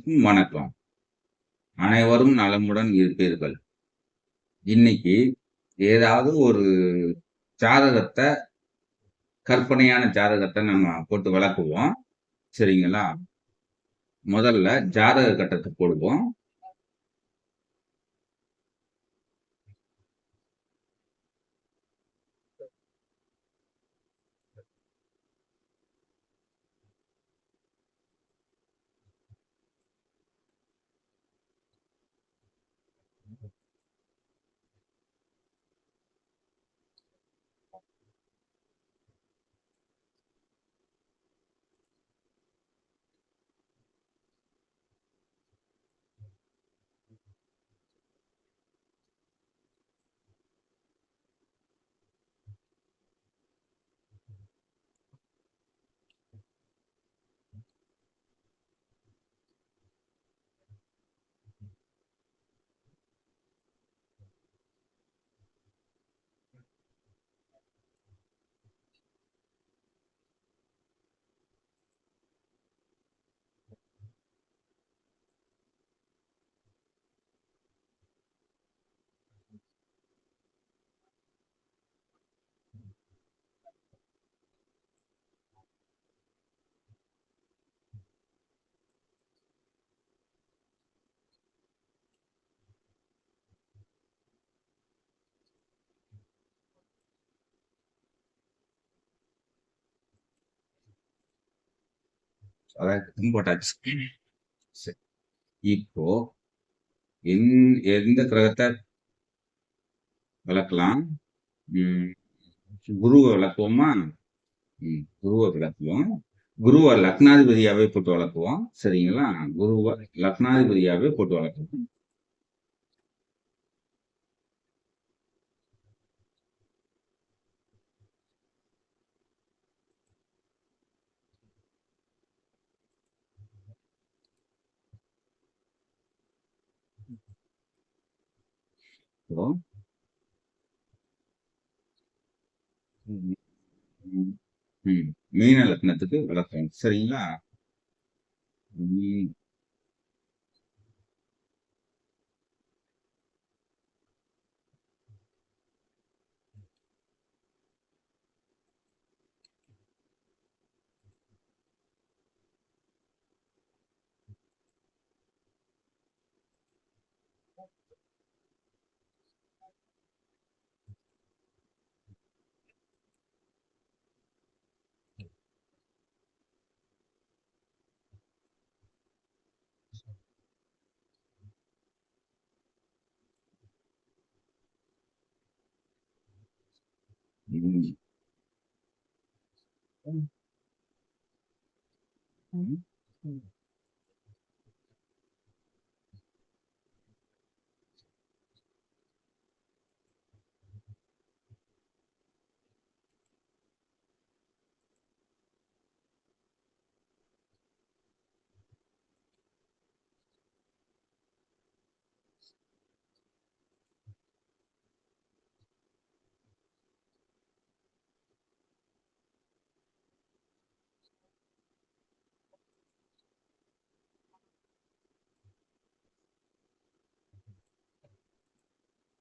அனைவருக்கும் வணக்கம். அனைவரும் நலமுடன் இருப்பீர்கள். இன்னைக்கு ஏதாவது ஒரு ஜாதகத்தை, கற்பனையான ஜாதகத்தை நம்ம போட்டு விளக்குவோம். சரிங்களா? முதல்ல ஜாதக கட்டத்தை போடுவோம். அதாவது போட்டாச்சு. சரி. இப்போ எந்த கிரகத்தை விளக்கலாம்? குருவை விளக்குவோமா? குருவை விளக்குவோம். குருவை லக்னாதிபதியாவே போட்டு வளர்க்குவோம். சரிங்களா? குருவை லக்னாதிபதியாவே போட்டு வளர்க்குவோம். இப்போ மீன லக்னத்துக்கு விளக்கம். சரிங்களா?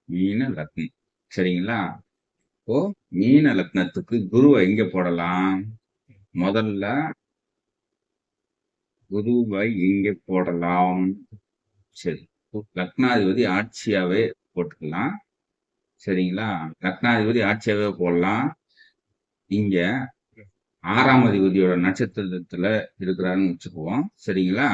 மீன லக்னம். சரிங்களா? இப்போ மீன லக்னத்துக்கு குருவை எங்க போடலாம்? முதல்ல குருவை எங்க போடலாம்? சரி, லக்னாதிபதி ஆட்சியாவே போட்டுக்கலாம். சரிங்களா? லக்னாதிபதி ஆட்சியாவே போடலாம். இங்க 6ஆம் அதிபதியோட நட்சத்திரத்துல இருக்கிறாருன்னு வச்சுக்குவோம். சரிங்களா?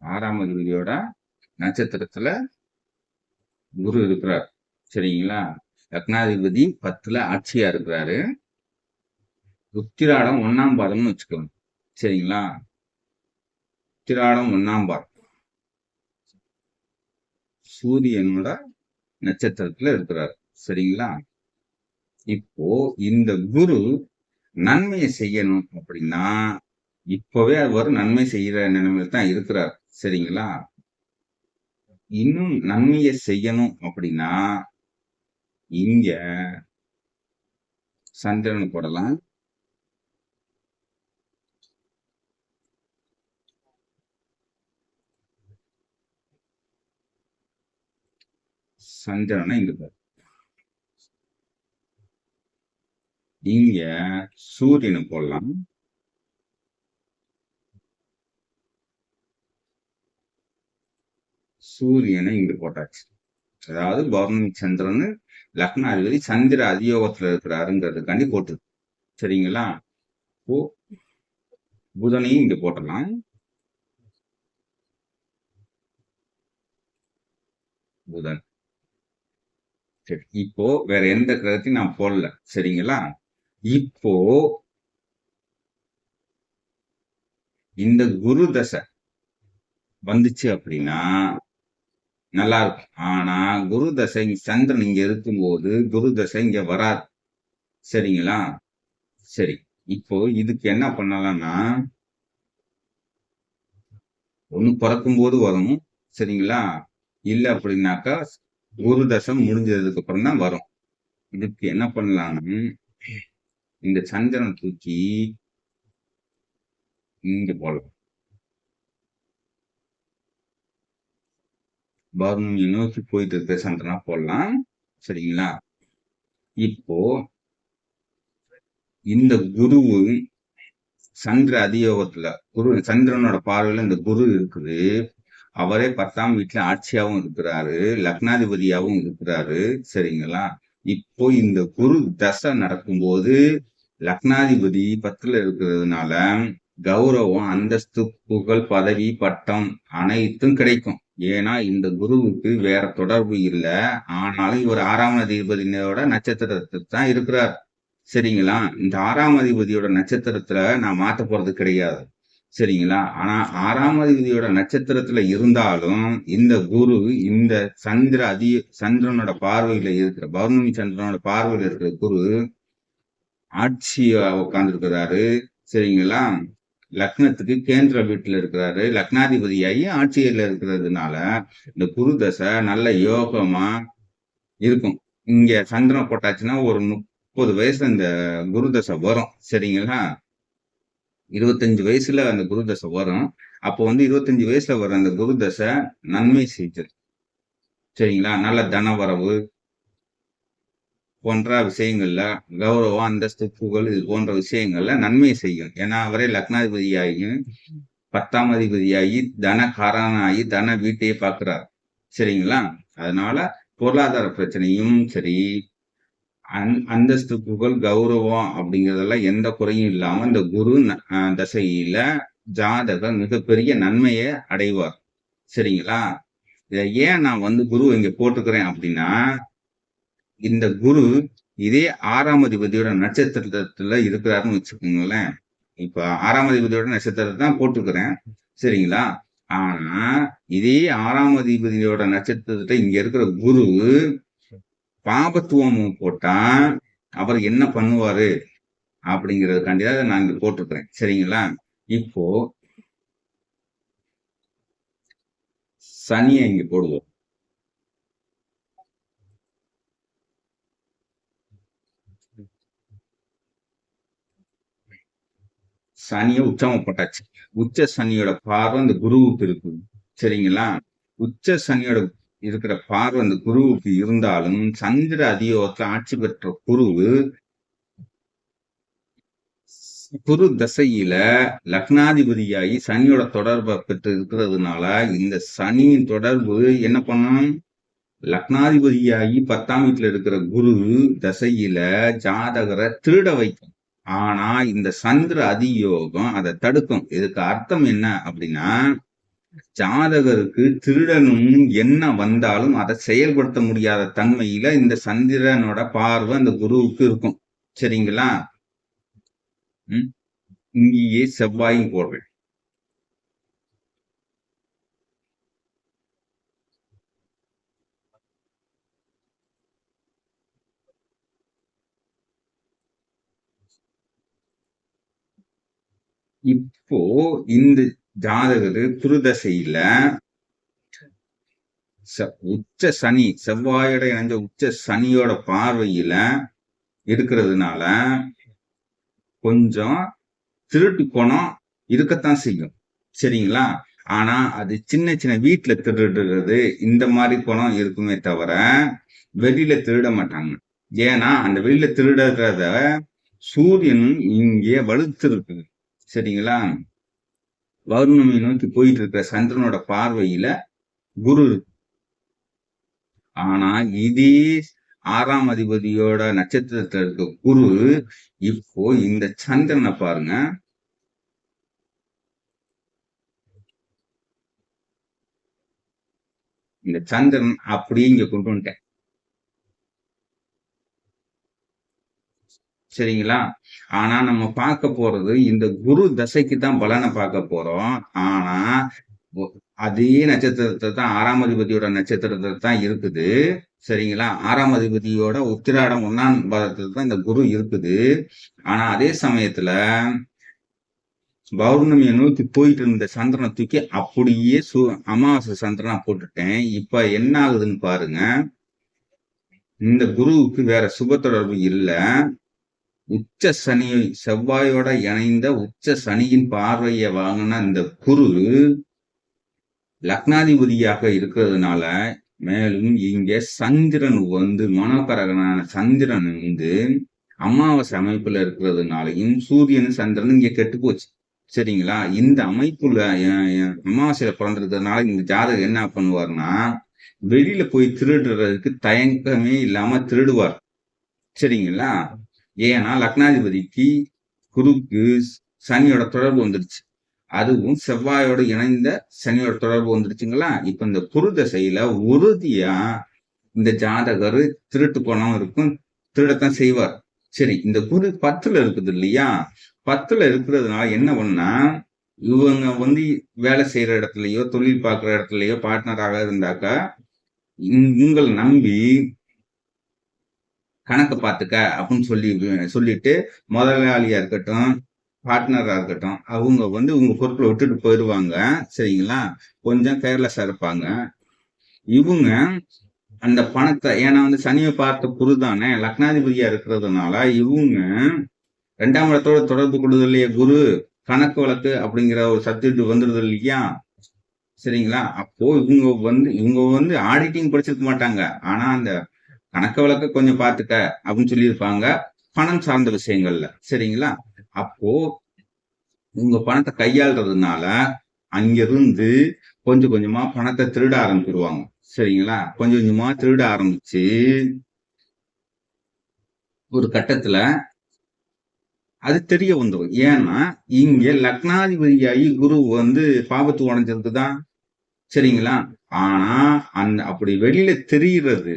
ஆறாம் அதிபதியோட நட்சத்திரத்துல குரு இருக்கிறார். சரிங்களா? லக்னாதிபதி 10ல ஆட்சியா இருக்கிறாரு. உத்திராடம் 1ஆம் பாதம்னு வச்சுக்கோங்க. சரிங்களா? உத்திராடம் 1ஆம் பாதம் சூரியனோட நட்சத்திரத்துல இருக்கிறார். சரிங்களா? இப்போ இந்த குரு நன்மையை செய்யணும் அப்படின்னா இப்பவே அவர் நன்மை செய்யற நிலைமையில தான் இருக்கிறார். சரிங்களா? இன்னும் நன்மையை செய்யணும் அப்படின்னா இங்க சந்திரன் போடலாம். சந்திரனை இங்க பாரு. இங்க சூரியனை போடலாம். சூரியனை இங்க போட்டாச்சு. அதாவது பௌர்ணமி சந்திரன் லக்னாதிபதி சந்திர அதியோகத்துல இருக்கிறாருங்கிறதுக்காண்டி போட்டு, சரிங்களா? இப்போ புதனையும் இங்க போட்டலாம். புதன். சரி, இப்போ வேற எந்த கிரகத்தையும் நான் போடல, சரிங்களா? இப்போ இந்த குரு தசை வந்துச்சு அப்படின்னா நல்லா இருக்கும். ஆனா குரு தசை சந்திரன் இங்க இருக்கும்போது குரு தசை இங்க வராது, சரிங்களா? சரி, இப்போ இதுக்கு என்ன பண்ணலாம்னா ஒண்ணு பிறக்கும் போது வரும், சரிங்களா? இல்ல அப்படின்னாக்கா குரு தசை முடிஞ்சதுக்கு அப்புறம் தான் வரும். இதுக்கு என்ன பண்ணலாம்னு இந்த சந்திரனை தூக்கி இங்க போடலாம். பௌர்ணமியை நோக்கி போயிட்டு இருக்க சந்திரனா போடலாம், சரிங்களா? இப்போ இந்த குரு சந்திர அதியோகத்துல சந்திரனோட பார்வையில இந்த குரு இருக்குது. அவரே 10ஆம் வீட்டுல ஆட்சியாவும் இருக்கிறாரு, லக்னாதிபதியாவும் இருக்கிறாரு, சரிங்களா? இப்போ இந்த குரு தசை நடக்கும்போது லக்னாதிபதி 10ல இருக்கிறதுனால கௌரவம், அந்தஸ்து, புகழ், பதவி, பட்டம் அனைத்தும் கிடைக்கும். ஏன்னா இந்த குருவுக்கு வேற தொடர்பு இல்லை. ஆனாலும் இவர் 6ஆம் அதிபதியோட நட்சத்திரத்துக்கு தான் இருக்கிறார், சரிங்களா? இந்த 6ஆம் அதிபதியோட நட்சத்திரத்துல நான் மாத்த போறது கிடையாது, சரிங்களா? ஆனா 6ஆம் அதிபதியோட நட்சத்திரத்துல இருந்தாலும் இந்த குரு இந்த சந்திரனோட பார்வையில இருக்கிற பௌர்ணமி சந்திரனோட பார்வையில இருக்கிற குரு ஆட்சியா உட்கார்ந்து இருக்கிறாரு, சரிங்களா? லக்னத்துக்கு கேந்திர வீட்டுல இருக்கிறாரு, லக்னாதிபதியாகி ஆட்சியில இருக்கிறதுனால இந்த குரு தசை நல்ல யோகமா இருக்கும். இங்க சந்திரன் போட்டாச்சுன்னா ஒரு 30 வயசுல இந்த குரு தசை வரும், சரிங்களா? 25 வயசுல அந்த குரு தசை வரும். அப்போ 25 வயசுல வர அந்த குரு தசை நன்மை செய்தது, சரிங்களா? நல்ல தனவரவு போன்ற விஷயங்கள்ல, கௌரவம், அந்தஸ்து, புகழ் இது போன்ற விஷயங்கள்ல நன்மை செய்யும். ஏன்னா அவரே லக்னாதிபதியாகி 10ஆம் அதிபதியாகி தனகாரனாகி தன வீட்டையே பார்க்கிறார், சரிங்களா? அதனால பொருளாதார பிரச்சனையும் சரி, அந்தஸ்து, புகழ், கௌரவம் அப்படிங்கிறதெல்லாம் எந்த குறையும் இல்லாம இந்த குரு தசையில ஜாதகர் மிகப்பெரிய நன்மையை அடைவார், சரிங்களா? இதை ஏன் நான் குரு இங்க போட்டுக்கிறேன் அப்படின்னா இந்த குரு இதே 6ஆம் அதிபதியோட நட்சத்திரத்துல இருக்கிறாருன்னு வச்சுக்கோங்களேன். இப்ப 6ஆம் அதிபதியோட நட்சத்திரத்தை தான் போட்டுக்கிறேன், சரிங்களா? ஆனா இதே 6ஆம் அதிபதியோட நட்சத்திரத்தை இங்க இருக்கிற குரு பாபத்துவம் போட்டா அவர் என்ன பண்ணுவாரு அப்படிங்கிறதுக்காண்டிதான் நான் இங்க போட்டிருக்கிறேன், சரிங்களா? இப்போ சனியை இங்க போடுவோம். சனியை உச்சமா போட்டாச்சு. உச்ச சனியோட பார்வை இந்த குருவுக்கு இருக்கு, சரிங்களா? உச்ச சனியோட இருக்கிற பார்வை அந்த குருவுக்கு இருந்தாலும் சந்திர அதியோகத்துல ஆட்சி பெற்ற குரு தசையில லக்னாதிபதியாகி சனியோட தொடர்பை பெற்று இருக்கிறதுனால இந்த சனியின் தொடர்பு என்ன பண்ணும்? லக்னாதிபதியாகி 10ஆம் வீட்டுல இருக்கிற குரு தசையில ஜாதகரை திருட வைக்கும். ஆனா இந்த சந்திர அதியோகம் அதை தடுக்கும். இதுக்கு அர்த்தம் என்ன அப்படின்னா ஜாதகருக்கு திருடனும் என்ன வந்தாலும் அதை செயல்படுத்த முடியாத தன்மையில இந்த சந்திரனோட பார்வை அந்த குருவுக்கு இருக்கும், சரிங்களா? இங்கேயே செவ்வாயும் போடுறேன். இப்போ இந்த ஜாதகரு குருதசையில உச்ச சனி, செவ்வாயோட இணைஞ்ச உச்ச சனியோட பார்வையில இருக்கிறதுனால கொஞ்சம் திருட்டு குணம் இருக்கத்தான் செய்யும். சரிங்களா? ஆனா அது சின்ன சின்ன வீட்டுல திருடுறது இந்த மாதிரி குணம் இருக்குமே தவிர வெளியில திருட மாட்டாங்க. ஏன்னா அந்த வெளியில திருடுறத சூரியனும் இங்கே வலுத்து இருக்குது. சரிங்களா? பௌர்ணமி நோக்கி போயிட்டு இருக்கிற சந்திரனோட பார்வையில குரு இருக்கு. ஆனா இதே 6ஆம் அதிபதியோட நட்சத்திரத்துல இருக்க குரு இப்போ இந்த சந்திரனை பாருங்க, இந்த சந்திரன் அப்படியே இங்க கொண்டு வந்துட்டேன். சரிங்களா? ஆனா நம்ம பார்க்க போறது இந்த குரு தசைக்கு தான் பலனை பார்க்க போறோம். ஆனா அதே நட்சத்திரத்தை தான் 6ஆம் அதிபதியோட நட்சத்திரத்தை தான் இருக்குது. சரிங்களா? 6ஆம் அதிபதியோட உத்திராடம் 1ஆம் பாதத்துல தான் இந்த குரு இருக்குது. ஆனா அதே சமயத்துல பௌர்ணமியை நோக்கி போயிட்டு இருந்த சந்திரனை தூக்கி அப்படியே அமாவாசை சந்திரனா போட்டுட்டேன். இப்ப என்ன ஆகுதுன்னு பாருங்க. இந்த குருவுக்கு வேற சுப தொடர்பு இல்ல. உச்ச சனி, செவ்வாயோட இணைந்த உச்ச சனியின் பார்வையை வாங்கின இந்த குரு லக்னாதிபதியாக இருக்கிறதுனால, மேலும் இங்க சந்திரன் வந்து மனோகரகனான சந்திரன் வந்து அமாவாசை அமைப்புல இருக்கிறதுனாலையும் சூரியன் சந்திரன் இங்க கெட்டு போச்சு. சரிங்களா? இந்த அமைப்புல அமாவாசையில பிறந்திருக்கிறதுனால இந்த ஜாதகம் என்ன பண்ணுவார்னா, வெளியில போய் திருடுறதுக்கு தயக்கமே இல்லாம திருடுவார். சரிங்களா? ஏன்னா லக்னாதிபதிக்கு குருக்கு சனியோட தொடர்பு வந்துருச்சு. அதுவும் செவ்வாயோட இணைந்த சனியோட தொடர்பு வந்துருச்சுங்களா? இப்ப இந்த குரு தசையில உறுதியா இந்த ஜாதகர் திருட்டு குணம் இருக்கும், திருடத்தான் செய்வார். சரி, இந்த குரு 10ல இருக்குது இல்லையா? 10ல இருக்கிறதுனால என்ன பண்ணா, இவங்க வந்து வேலை செய்யற இடத்துலயோ தொழில் பார்க்குற இடத்துலயோ பார்ட்னராக இருந்தாக்கா உங்களை நம்பி கணக்கு பார்த்துக்க அப்படின்னு சொல்லிட்டு முதலாளியா இருக்கட்டும், பார்ட்னரா இருக்கட்டும், அவங்க வந்து உங்க பொறுப்புல விட்டுட்டு போயிடுவாங்க. சரிங்களா? கொஞ்சம் கேர்லெஸ்ஸா இருப்பாங்க. இவங்க அந்த பணத்தை, ஏன்னா வந்து சனியை பார்த்த குரு தானே லக்னாதிபதியா இருக்கிறதுனால, இவங்க 2ஆம் இடத்தோட தொடர்பு கொள்ளுது இல்லையா குரு, கணக்கு வழக்கு அப்படிங்கிற ஒரு சப்ஜெக்ட் வந்துடுது இல்லையா? சரிங்களா? அப்போ இவங்க வந்து ஆடிட்டிங் படிச்சிருக்க மாட்டாங்க. ஆனா அந்த கணக்கு வழக்க கொஞ்சம் பார்த்துக்க அப்படின்னு சொல்லியிருப்பாங்க, பணம் சார்ந்த விஷயங்கள்ல. சரிங்களா? அப்போ உங்க பணத்தை கையாளுறதுனால அங்கிருந்து கொஞ்சம் கொஞ்சமா பணத்தை திருட ஆரம்பிச்சிருவாங்க. சரிங்களா? கொஞ்சம் கொஞ்சமா திருட ஆரம்பிச்சு ஒரு கட்டத்துல அது தெரிய வந்துடும். ஏன்னா இங்க லக்னாதிபதியாகி குரு வந்து பாபத்து உடைஞ்சிருக்குதான். சரிங்களா? ஆனா அப்படி வெளியில தெரிகிறது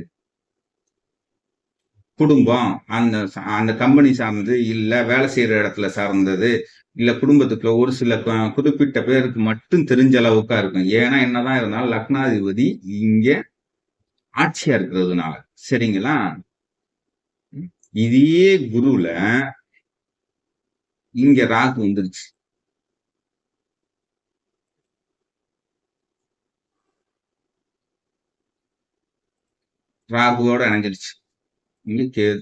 குடும்பம், அந்த அந்த கம்பெனி சார்ந்தது, இல்ல வேலை செய்யற இடத்துல சார்ந்தது, இல்ல குடும்பத்துக்குள்ள ஒரு சில குறிப்பிட்ட பேருக்கு மட்டும் தெரிஞ்ச அளவுக்கா இருக்கும். ஏன்னா என்னதான் இருந்தாலும் லக்னாதிபதி இங்க ஆட்சியா இருக்கிறதுனால. சரிங்களா? இதே குருல இங்க ராகு வந்துருச்சு. ராகுவோட இணைஞ்சிருச்சு. இங்க கேது.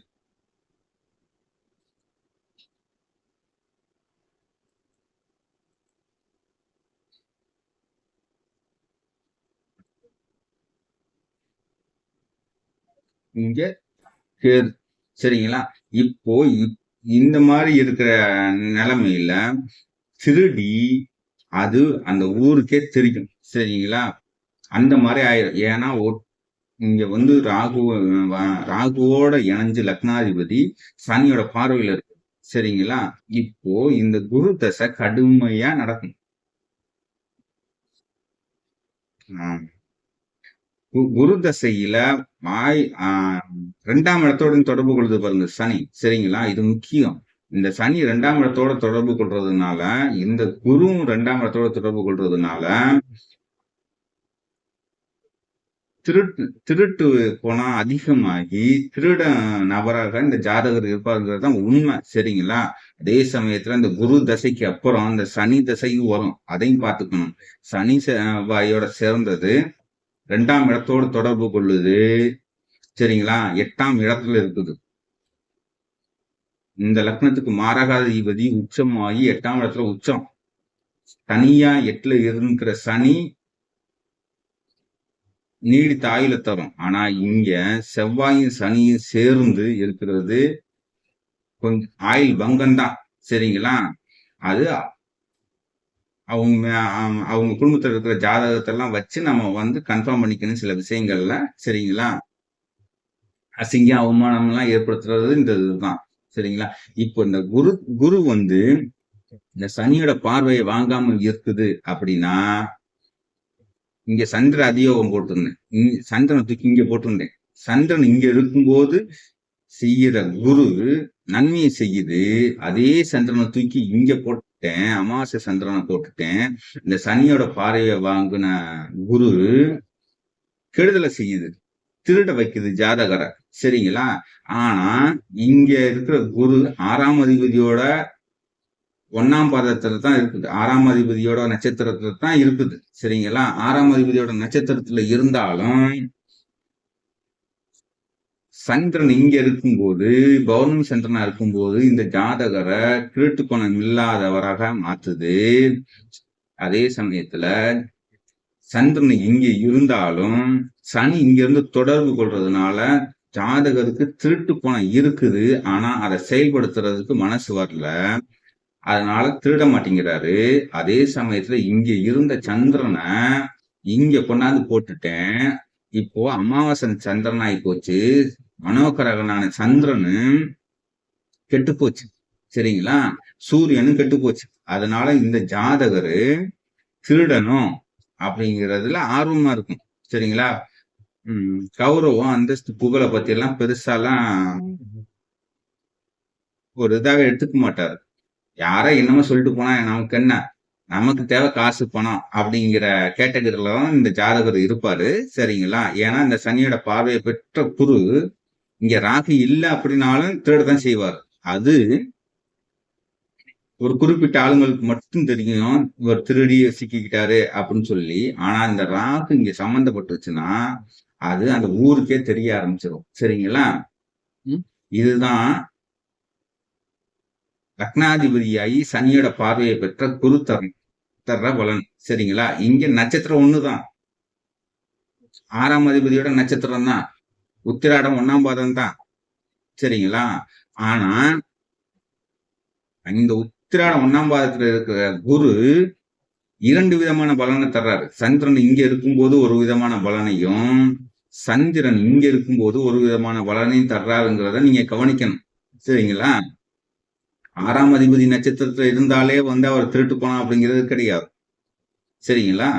இங்க கேது. சரிங்களா? இப்போ இந்த மாதிரி இருக்கிற நிலைமையில திருடி அது அந்த ஊருக்கே தெரியும். சரிங்களா? அந்த மாதிரி ஆயிரும். ஏன்னா இங்க வந்து ராகுவோட இணைஞ்சு லக்னாதிபதி சனியோட பார்வையில இருக்கு. சரிங்களா? இப்போ இந்த குரு தசை கடுமையா நடக்கும். குரு தசையில 2ஆம் இடத்தோட தொடர்பு கொள்வது பாருங்க சனி. சரிங்களா? இது முக்கியம். இந்த சனி 2ஆம் இடத்தோட தொடர்பு கொள்றதுனால, இந்த குருவும் 2ஆம் இடத்தோட தொடர்பு கொள்றதுனால திருட்டு குணம் அதிகமாகி திருட நபராக இந்த ஜாதகர் இருப்பாருங்கிறது தான் உண்மை. சரிங்களா? அதே சமயத்துல இந்த குரு தசைக்கு அப்புறம் இந்த சனி தசையும் வரும். அதையும் பார்த்துக்கணும். சனி செவ்வாயோட சேர்ந்தது 2ஆம் இடத்தோடு தொடர்பு கொள்ளுது. சரிங்களா? 8ஆம் இடத்துல இருக்குது. இந்த லக்னத்துக்கு மாரகாதிபதி உச்சமாகி 8ஆம் இடத்துல உச்சம். தனியா 8ல இருக்கிற சனி நீடித்த ஆயுள தரும். ஆனா இங்க செவ்வாயும் சனியும் சேர்ந்து இருக்கிறது கொஞ்சம் ஆயுள் பங்கம் தான். சரிங்களா? அது அவங்க அவங்க குடும்பத்துல இருக்கிற ஜாதகத்தை எல்லாம் வச்சு நம்ம கன்ஃபார்ம் பண்ணிக்கணும் சில விஷயங்கள்ல. சரிங்களா? அசிங்க அவமானம் எல்லாம் ஏற்படுத்துறது இந்த இதுதான். சரிங்களா? இப்போ இந்த குரு குரு இந்த சனியோட பார்வையை வாங்காம இருக்குது அப்படின்னா, இங்க சந்திர அதியோகம் போட்டிருந்தேன். சந்திரனை தூக்கி இங்க போட்டிருந்தேன். சந்திரன் இங்க இருக்கும்போது செய்யற குரு நன்மையை செய்யுது. அதே சந்திரனை தூக்கி இங்க போட்டுட்டேன், அமாவாசை சந்திரனை போட்டுட்டேன். இந்த சனியோட பார்வையை வாங்கின குரு கெடுதலை செய்யுது, திருட வைக்குது ஜாதகரை. சரிங்களா? ஆனா இங்க இருக்கிற குரு 6ஆம் அதிபதியோட 1ஆம் பாதத்துல தான் இருக்குது. 6ஆம் அதிபதியோட நட்சத்திரத்துல தான் இருக்குது. சரிங்களா? 6ஆம் அதிபதியோட நட்சத்திரத்துல இருந்தாலும் சந்திரன் இங்க இருக்கும்போது, பௌர்ணமி சந்திரனா இருக்கும்போது இந்த ஜாதகரை திருட்டு குணம் இல்லாதவராக மாத்துது. அதே சமயத்துல சந்திரன் இங்க இருந்தாலும் சனி இங்க இருந்து தொடர்பு கொள்றதுனால ஜாதகருக்கு திருட்டு குணம் இருக்குது. ஆனா அதை செயல்படுத்துறதுக்கு மனசு வரல, அதனால திருட மாட்டேங்கிறாரு. அதே சமயத்துல இங்க இருந்த சந்திரனை இங்க கொண்டாந்து போட்டுட்டேன். இப்போ அமாவாசை சந்திரன் ஆகி போச்சு. மனோகரகனான சந்திரனு கெட்டு போச்சு. சரிங்களா? சூரியனும் கெட்டு போச்சு. அதனால இந்த ஜாதகரு திருடணும் அப்படிங்கிறதுல ஆர்வமா இருக்கும். சரிங்களா? கௌரவம், அந்தஸ்து, புகழை பத்தி எல்லாம் பெருசாலாம் ஒரு இதாக எடுத்துக்க மாட்டாரு. யாரோ என்னமோ சொல்லிட்டு போனா நமக்கு என்ன, நமக்கு தேவை காசு பணம் அப்படிங்கிற கேட்டகரியில தான் இந்த ஜாதகர் இருப்பாரு. சரிங்களா? ஏன்னா இந்த சனியோட பார்வையை பெற்ற குரு இங்க ராகு இல்ல அப்படின்னாலும் திருடத்தான் செய்வார். அது ஒரு குறிப்பிட்ட ஆளுங்களுக்கு மட்டும் தெரியும் இவர் திருடி சிக்கிக்கிட்டாரு அப்படின்னு சொல்லி. ஆனா இந்த ராகு இங்க சம்பந்தப்பட்டுச்சுன்னா அது அந்த ஊருக்கே தெரிய ஆரம்பிச்சிடும். சரிங்களா? இதுதான் லக்னாதிபதியாகி சனியோட பார்வையை பெற்ற குரு தர்ற பலன். சரிங்களா? இங்க நட்சத்திரம் ஒண்ணுதான், 6ஆம் அதிபதியோட நட்சத்திரம் தான், உத்திராடம் 1ஆம் பாதம் தான். சரிங்களா? ஆனா இந்த உத்திராடம் 1ஆம் பாதத்துல இருக்கிற குரு 2 விதமான பலனை தர்றாரு. சந்திரன் இங்க இருக்கும்போது ஒரு விதமான பலனையும், சந்திரன் இங்க இருக்கும்போது ஒரு விதமான பலனையும் தர்றாருங்கிறத நீங்க கவனிக்கணும். சரிங்களா? 6ஆம் அதிபதி நட்சத்திரத்துல இருந்தாலே அவர் திருட்டு போனா அப்படிங்கிறது கிடையாது. சரிங்களா?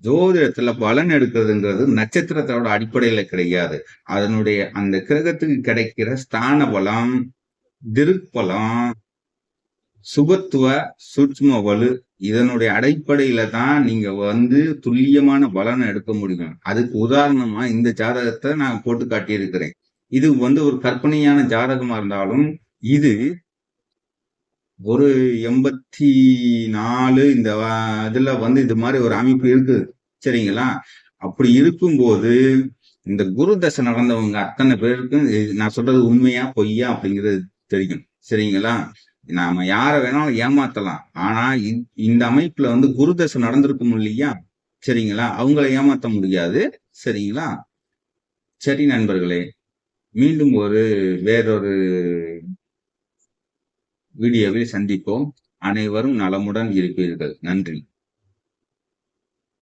ஜோதிடத்துல பலன் எடுக்கிறதுங்கிறது நட்சத்திரத்தோட அடிப்படையில கிடையாது. அதனுடைய அந்த கிரகத்துக்கு கிடைக்கிற ஸ்தான பலம், திருப்பலம், சுபத்துவ, சூட்சும வலு, இதனுடைய அடிப்படையில தான் நீங்க துல்லியமான பலனை எடுக்க முடியும். அதுக்கு உதாரணமா இந்த ஜாதகத்தை நான் போட்டு காட்டியிருக்கிறேன். இது ஒரு கற்பனையான ஜாதகமா இருந்தாலும் இது ஒரு 84 இந்த இதுல இது மாதிரி ஒரு அமைப்பு இருக்குது. சரிங்களா? அப்படி இருக்கும்போது இந்த குரு தசை நடந்தவங்க அத்தனை பேருக்கும் நான் சொல்றது உண்மையா பொய்யா அப்படிங்கிறது தெரியும். சரிங்களா? நாம யார வேணாலும் ஏமாத்தலாம். ஆனா இந்த அமைப்புல குரு தசை நடந்திருக்கும் இல்லையா? சரிங்களா? அவங்கள ஏமாத்த முடியாது. சரிங்களா? சரி நண்பர்களே, மீண்டும் வேறொரு வீடியோவில் சந்திப்போம். அனைவரும் நலமுடன் இருப்பீர்கள். நன்றி.